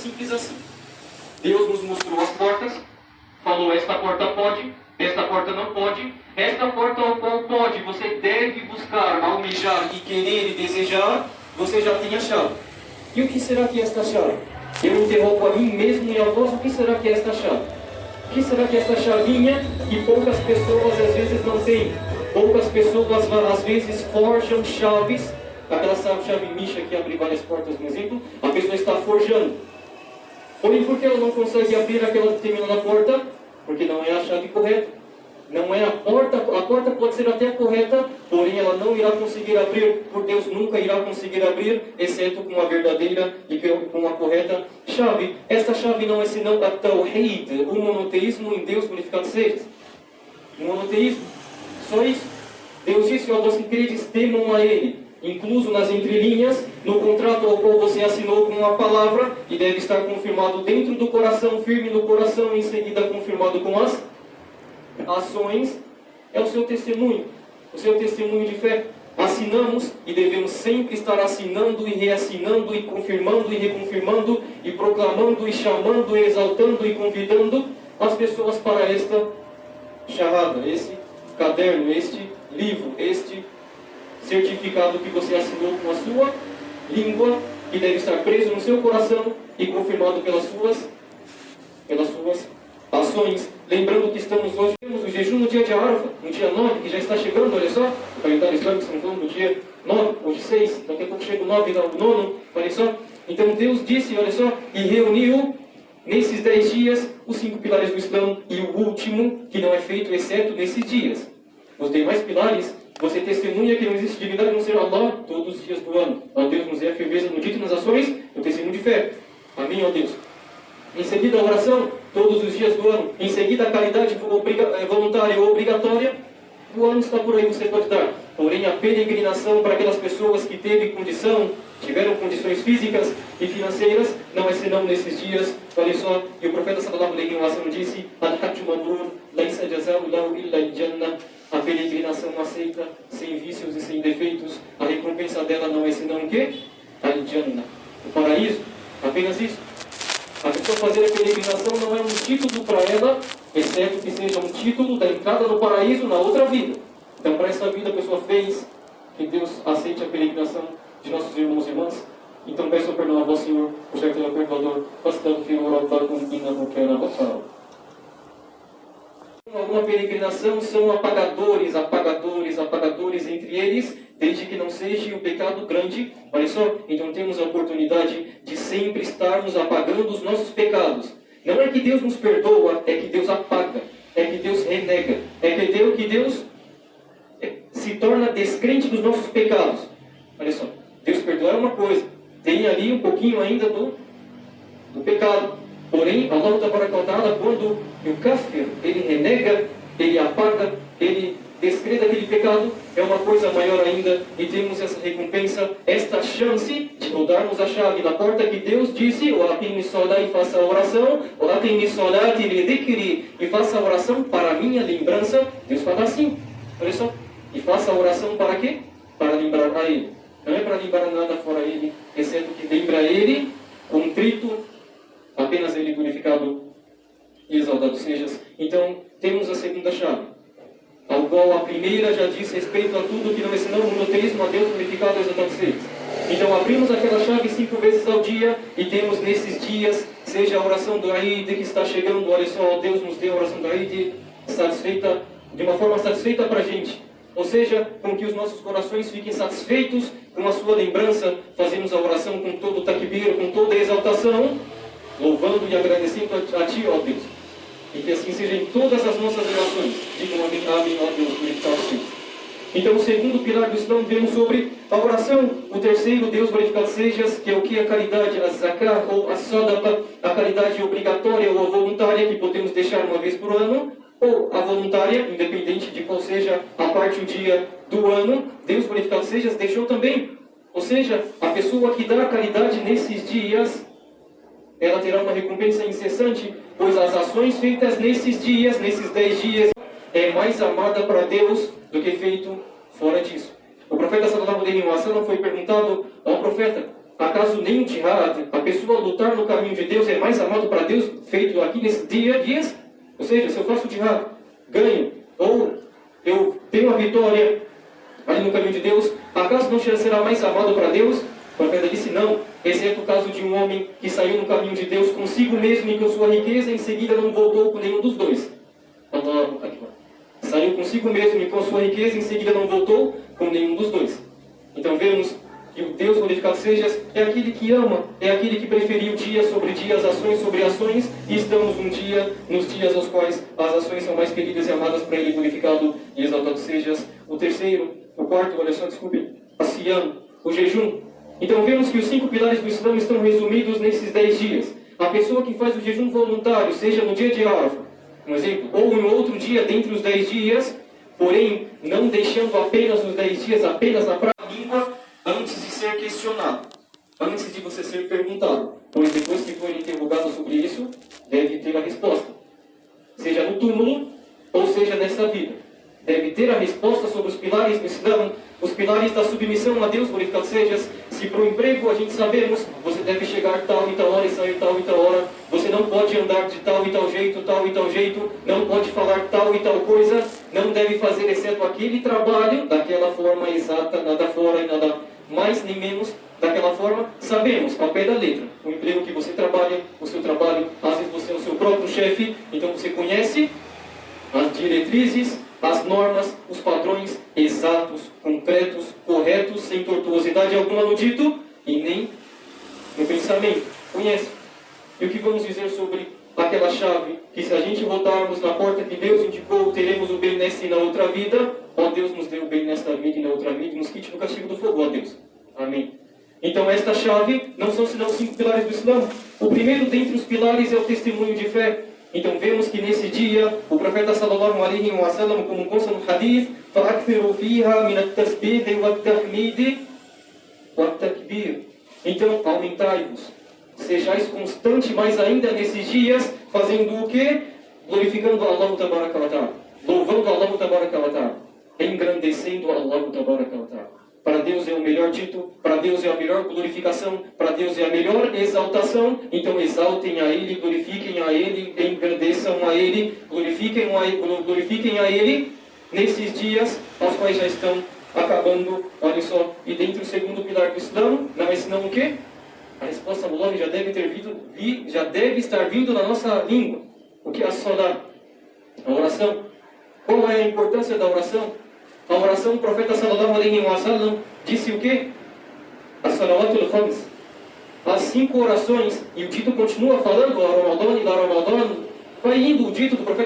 Simples assim. Deus nos mostrou as portas, falou: esta porta pode, esta porta não pode, esta porta ao qual pode, você deve buscar, almejar e querer e desejar, você já tem a chave. E o que será que é esta chave? Eu interrompo a mim mesmo e a vós: o que será que é esta chave? O que será que é esta chavinha que poucas pessoas às vezes não têm? Poucas pessoas às vezes forjam chaves, aquela chave micha que abre várias portas, por exemplo, a pessoa está forjando. Porém, por que ela não consegue abrir aquela determinada porta? Porque não é a chave correta. Não é a porta pode ser até correta, porém ela não irá conseguir abrir, por Deus nunca irá conseguir abrir, exceto com a verdadeira e com a correta chave. Esta chave não é senão a Tawhid, o monoteísmo em Deus, glorificado seja. O monoteísmo, só isso. Deus disse: ó, vós que credes, temam a Ele. Incluso nas entrelinhas, no contrato ao qual você assinou com uma palavra, e deve estar confirmado dentro do coração, firme no coração, em seguida confirmado com as ações, é o seu testemunho de fé. Assinamos e devemos sempre estar assinando e reassinando e confirmando e reconfirmando e proclamando e chamando e exaltando e convidando as pessoas para esta charada, este caderno, este livro, este certificado que você assinou com a sua língua, que deve estar preso no seu coração e confirmado pelas suas ações. Lembrando que estamos hoje, temos o jejum no dia de Arafa, no dia 9, que já está chegando, olha só, o calendário islâmico, estamos falando do dia 9, hoje 6, daqui a pouco chega o 9 e o 9, olha só. Então Deus disse, olha só, e reuniu nesses 10 dias os 5 pilares do Islã e o último, que não é feito exceto nesses dias. Os demais pilares, você testemunha que não existe divindade a não ser Allah todos os dias do ano. Ó Deus, nos dê a firmeza no dito e nas ações, o testemunho de fé. Amém, ó Deus. Em seguida a oração, todos os dias do ano. Em seguida a caridade voluntária ou obrigatória. O ano está por aí, você pode dar. Porém, a peregrinação para aquelas pessoas que tiveram condições físicas e financeiras, não é senão nesses dias. Olha só, e o profeta sallallahu alaihi wa sallam disse: Al-Hajj Mabrur, laisa jazau lahu illa al-Jannah. A peregrinação aceita, sem vícios e sem defeitos, a recompensa dela não é senão o quê? Al-Jannah, o paraíso. Apenas isso. A pessoa fazer a peregrinação não é um título para ela, exceto que seja um título da entrada no paraíso na outra vida. Então, para essa vida a pessoa fez, que Deus aceite a peregrinação de nossos irmãos e irmãs. Então, peço perdão a vosso Senhor, por ser Ele é o perdoador. Fastaghfiru rabbakum innahu kana ghaffara. Alguma peregrinação são apagadores entre eles, desde que não seja o pecado grande. Olha só, então temos a oportunidade de sempre estarmos apagando os nossos pecados. Não é que Deus nos perdoa, é que Deus apaga, é que Deus renega, é que Deus se torna descrente dos nossos pecados. Olha só, Deus perdoar é uma coisa, tem ali um pouquinho ainda do pecado. Porém, Allah Ta'ala, quando o kafir, ele renega, ele apaga, ele descrê daquele pecado, é uma coisa maior ainda, e temos essa recompensa, esta chance de rodarmos a chave da porta que Deus disse: o aqimi solat, e faça a oração, o aqimi solat li dhikri, e faça a oração para a minha lembrança. Deus fala assim, olha só, e faça a oração para quê? Para lembrar a Ele. Não é para lembrar nada fora Ele, exceto que lembra Ele, contrito, apenas Ele glorificado e exaltado sejas. Então, temos a segunda chave, ao qual a primeira já diz respeito a tudo que não é senão o monoteísmo, a Deus glorificado e exaltado sejas. Então, abrimos aquela chave 5 vezes ao dia e temos nesses dias, seja a oração do Eid que está chegando, olha só, Deus nos deu a oração do Eid satisfeita, de uma forma satisfeita para a gente. Ou seja, com que os nossos corações fiquem satisfeitos com a sua lembrança, fazemos a oração com todo o takbir, com toda a exaltação, louvando e agradecendo a Ti, ó Deus. E que assim seja em todas as nossas relações. Digam amém, amém, ó Deus, glorificado seja. Então, o segundo pilar do Islã, vemos sobre a oração. O terceiro, Deus glorificado sejas, que é o que? A caridade, a zakah ou a sadaqa, a caridade obrigatória ou a voluntária, que podemos deixar uma vez por ano, ou a voluntária, independente de qual seja a parte o dia do ano, Deus glorificado sejas deixou também. Ou seja, a pessoa que dá a caridade nesses dias, ela terá uma recompensa incessante, pois as ações feitas nesses dias, nesses 10 dias, é mais amada para Deus do que feito fora disso. O profeta sallallahu alaihi wa sallam foi perguntado ao profeta: Acaso nem o jihad, a pessoa lutar no caminho de Deus, é mais amado para Deus feito aqui nesses dias? Ou seja, se eu faço jihad, ganho, ou eu tenho a vitória ali no caminho de Deus, acaso não será mais amado para Deus? O profeta disse não, exceto o caso de um homem que saiu no caminho de Deus consigo mesmo e com sua riqueza, em seguida não voltou com nenhum dos dois. Allahu Akbar. Saiu consigo mesmo e com sua riqueza, em seguida não voltou com nenhum dos dois. Então vemos que o Deus glorificado seja é aquele que ama, é aquele que preferiu dias sobre dias, ações sobre ações, e estamos nos dias aos quais as ações são mais queridas e amadas para Ele, glorificado e exaltado sejas. O quarto, olha só, desculpe, a Siyam, o jejum. Então vemos que os 5 pilares do Islã estão resumidos nesses 10 dias. A pessoa que faz o jejum voluntário, seja no dia de Arafah, um exemplo, ou em outro dia dentre os 10 dias, porém não deixando apenas os 10 dias apenas na língua, antes de ser questionado, antes de você ser perguntado, pois depois que for interrogado sobre isso, deve ter a resposta. Seja no túmulo, ou seja nessa vida. Deve ter a resposta sobre os pilares do Islã, os pilares da submissão a Deus, glorificado sejas. Se para o emprego a gente sabemos, você deve chegar tal e tal hora e sair tal e tal hora, você não pode andar de tal e tal jeito, não pode falar tal e tal coisa, não deve fazer exceto aquele trabalho, daquela forma exata, nada fora e nada mais nem menos daquela forma. Sabemos, ao pé da letra, o emprego que você trabalha, o seu trabalho, às vezes você é o seu próprio chefe, então você conhece as diretrizes, as normas, os padrões exatos, concretos, corretos, sem tortuosidade alguma no dito e nem no pensamento. Conhece. E o que vamos dizer sobre aquela chave que se a gente voltarmos na porta que Deus indicou, teremos o bem nesta e na outra vida? Ó Deus, nos dê o bem nesta vida e na outra vida e nos quite do castigo do fogo, ó Deus. Amém. Então esta chave não são senão 5 pilares do Islã. O primeiro dentre os pilares é o testemunho de fé. Então vemos que nesse dia, o profeta sallallahu alaihi wa sallam, como consta no hadith, فَأَكْثِرُوا فِيهَا مِنَ التَّسْبِيحِ وَالتَّحْمِيدِ وَالتَّكْبِيرِ. Então aumentai-vos, sejais constante mais ainda nesses dias, fazendo o quê? Glorificando Allah tabaraka wa ta'ala, louvando Allah tabaraka wa ta'ala, engrandecendo Allah tabaraka wa ta'ala. Para Deus é o melhor dito, para Deus é a melhor glorificação, para Deus é a melhor exaltação. Então exaltem a Ele, glorifiquem a Ele, engrandeçam a Ele, glorifiquem a Ele nesses dias aos quais já estão acabando. Olha só, e dentro do segundo pilar do Islã, não é senão o quê? A resposta Allah já deve estar vindo na nossa língua. O que é a salat? A oração. Qual é a importância da oração? A oração, o profeta sallallahu alaihi wa sallam disse o quê? As-salawatul khams. As 5 orações, e o dito continua falando, a Ramadan e la Ramadan, vai indo o dito do profeta